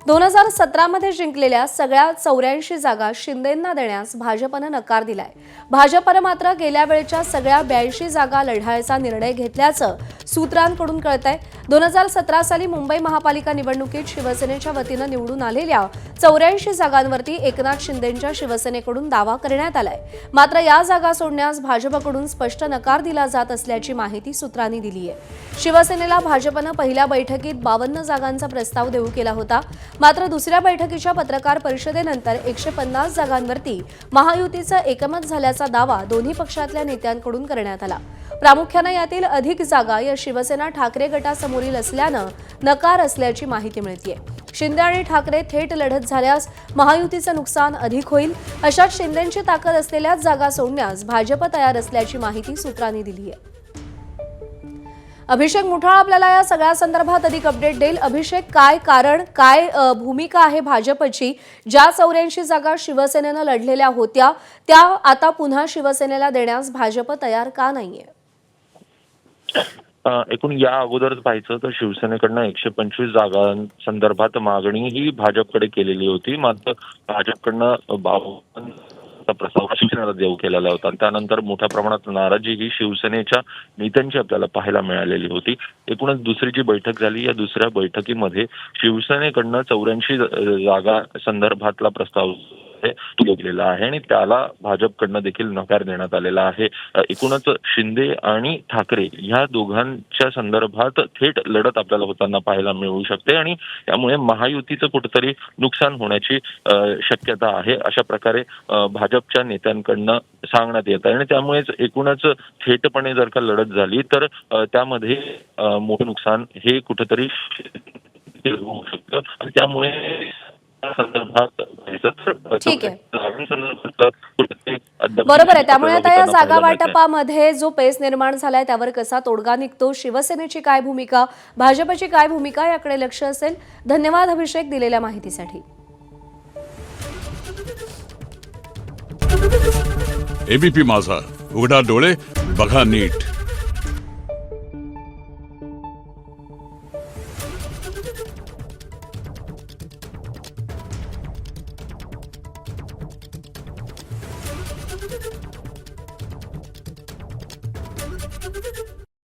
2017 मध्ये जिंकलेल्या सगळ्या 84 जागा शिंदेंना देण्यास भाजपनं नकार दिलाय। भाजपनं मात्र गेल्या वेळेच्या सगळ्या 82 जागा लढायचा निर्णय घेतल्याचं सूत्रांकडून कळतंय। 2017 साली मुंबई महापालिका निवडणुकीत शिवसेनेच्या वतीनं निवडून आलेल्या 84 जागांवरती एकनाथ शिंदेंच्या शिवसेनेकडून दावा करण्यात आलाय। मात्र या जागा सोडण्यास भाजपकडून स्पष्ट नकार दिला जात असल्याची माहिती सूत्रांनी दिली आहे। शिवसेनेला भाजपनं पहिल्या बैठकीत 52 जागांचा प्रस्ताव देऊ केला होता। मात्र दुसऱ्या बैठकीच्या पत्रकार परिषदेनंतर 150 जागांवरती महायुतीचं एकमत झाल्याचा दावा दोन्ही पक्षातल्या नेत्यांकडून करण्यात आला। प्रामुख्याने यातील अधिक जागा या शिवसेना ठाकरे गटासमोरील असल्यानं नकार असल्याची माहिती मिळतेय। शिंदे आणि ठाकरे थेट लढत झाल्यास महायुतीचं नुकसान अधिक होईल। अशात शिंदेंची ताकद असलेल्या जागा सोडण्यास भाजप तयार असल्याची माहिती सूत्रांनी दिली आहे। अभिषेक मुठाळ आपल्याला या सगळ्या संदर्भात अधिक अपडेट देईल। अभिषेक, काय कारण, काय भूमिका आहे भाजपची? ज्या 84 जागा शिवसेनेनं लढलेल्या होत्या त्या आता पुन्हा शिवसेनेला देण्यास भाजप तयार का नाहीये? एकूण या अगोदरच पाहायचं तर शिवसेनेकडनं 125 जागांसंदर्भात मागणी ही भाजपकडे केलेली होती। मात्र भाजपकडनं 52 प्रस्ताव शिवसेनेला देऊ केलेला होता। त्यानंतर मोठ्या प्रमाणात नाराजी ही शिवसेनेच्या नेत्यांची आपल्याला पाहायला मिळालेली होती। एकूणच दुसरी जी बैठक झाली, या दुसऱ्या बैठकीमध्ये शिवसेनेकडनं 84 जागा संदर्भातला प्रस्ताव गेलेला आहे आणि त्याला भाजपकडनं देखील नकार देण्यात आलेला आहे। एकूणच शिंदे आणि ठाकरे या दोघांच्या संदर्भात थेट लढत आपल्याला होताना पाहायला मिळू शकते आणि त्यामुळे महायुतीचं कुठेतरी नुकसान होण्याची शक्यता आहे, अशा प्रकारे भाजपच्या नेत्यांकडनं सांगण्यात येत आहे। आणि त्यामुळेच एकूणच थेटपणे जर का लढत झाली तर त्यामध्ये मोठं नुकसान हे कुठेतरी होऊ शकतं आणि त्यामुळे ठीक आहे, बरोबर आहे। त्यामुळे आता या जागा वाटपामध्ये जो पेच निर्माण झालाय त्यावर कसा तोडगा निघतो, शिवसेनेची काय भूमिका, भाजपची काय भूमिका, याकडे लक्ष असेल। धन्यवाद अभिषेक दिलेल्या माहितीसाठी। एबीपी माझा, उघडा डोळे बघा नीट।